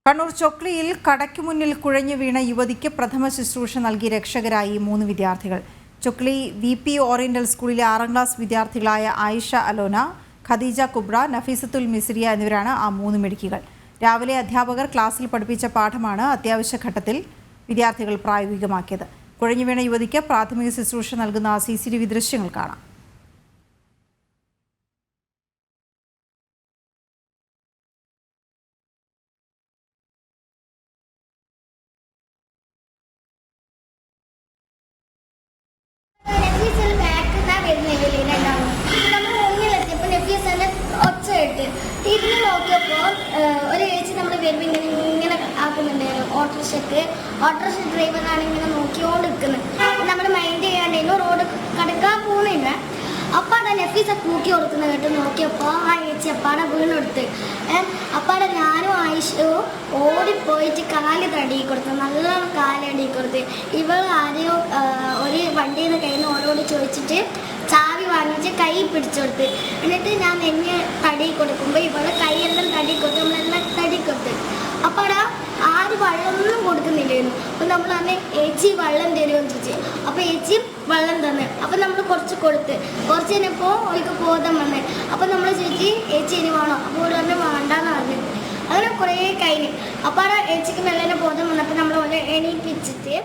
കണ്ണൂർ ചൊക്ലിയിൽ കടയ്ക്കു മുന്നിൽ കുഴഞ്ഞു വീണ യുവതിക്ക് പ്രഥമ ശുശ്രൂഷ നൽകി രക്ഷകരായി 3 വിദ്യാർത്ഥികൾ. ചൊക്ലി VP ഓറിയന്റൽ സ്കൂളിലെ 6ാം ക്ലാസ് വിദ്യാർത്ഥികളായ ആയിഷ അലോന, ഖദീജ കുബ്ര, നഫീസത്തുൽ മിസ്രിയ എന്നിവരാണ് ആ 3 മിടുക്കികൾ. രാവിലെ അധ്യാപകർ ക്ലാസ്സിൽ പഠിപ്പിച്ച പാഠമാണ് അത്യാവശ്യ ഘട്ടത്തിൽ വിദ്യാർത്ഥികൾ പ്രായോഗികമാക്കിയത്. കുഴഞ്ഞു വീണ യുവതിക്ക് പ്രാഥമിക ശുശ്രൂഷ നൽകുന്ന CCTV ദൃശ്യങ്ങൾ കാണാം. ഇതിന് നോക്കിയപ്പോൾ ഒരു ചേച്ചി നമ്മൾ വരുമ്പോൾ ഇങ്ങനെ ആക്കുന്നുണ്ടായിരുന്നു. ഓട്ടോറിക്ഷ ഡ്രൈവറാണ് ഇങ്ങനെ നോക്കിയോണ്ട് നിൽക്കുന്നത്. നമ്മൾ മൈൻഡ് ചെയ്യാണ്ടായിരുന്നു, റോഡ് കടക്കാൻ പോകുന്നില്ല. അപ്പാടെ നഫീസ കൂക്കി കൊടുക്കുന്ന കേട്ട് നോക്കിയപ്പോൾ ആ ചേച്ചി അപ്പാടെ വീണെടുത്ത്. അപ്പാടെ ഞാനും ആയിഷയും ഓടിപ്പോയിട്ട് കാല് തടി കൊടുത്തു, നല്ലോണം കാലടി കൊടുത്ത്. ഇവൾ ആരെയോ ഒരു വണ്ടിയിൽ നിന്ന് കയ്യിൽ നിന്ന് ഓരോട് ചോദിച്ചിട്ട് ചാവി വാങ്ങിച്ച് കൈ പിടിച്ചു കൊടുത്ത്. എന്നിട്ട് ഞാൻ എന്നെ തടി കൊടുക്കുമ്പോൾ ഇവളെ കൈയെല്ലാം തടി കൊടുത്ത്, നമ്മളെല്ലാം തടി കൊടുത്ത്. അപ്പോൾ അവിടെ ആര് വെള്ളമൊന്നും കൊടുക്കുന്നില്ലായിരുന്നു. അപ്പോൾ നമ്മൾ തന്നെ ഏച്ചി വെള്ളം തരുമെന്ന് ചോദിച്ചു. അപ്പോൾ ഏച്ചി വെള്ളം തന്നെ. അപ്പോൾ നമ്മൾ കുറച്ച് കൊടുത്ത്. കുറച്ച് കഴിഞ്ഞപ്പോൾ അവൾക്ക് ബോധം വന്നേ. അപ്പോൾ നമ്മൾ ചോദിച്ചു ഏച്ചി ഇനി വേണോ? അപ്പോൾ ഒരു പറഞ്ഞ് വേണ്ടാന്ന് പറഞ്ഞു. അങ്ങനെ കുറേ കഴിഞ്ഞ് അപ്പോൾ അവിടെ ഏച്ചിക്ക് മെല്ലനെ ബോധം വന്നപ്പോൾ നമ്മൾ എണീപ്പിച്ചിട്ട്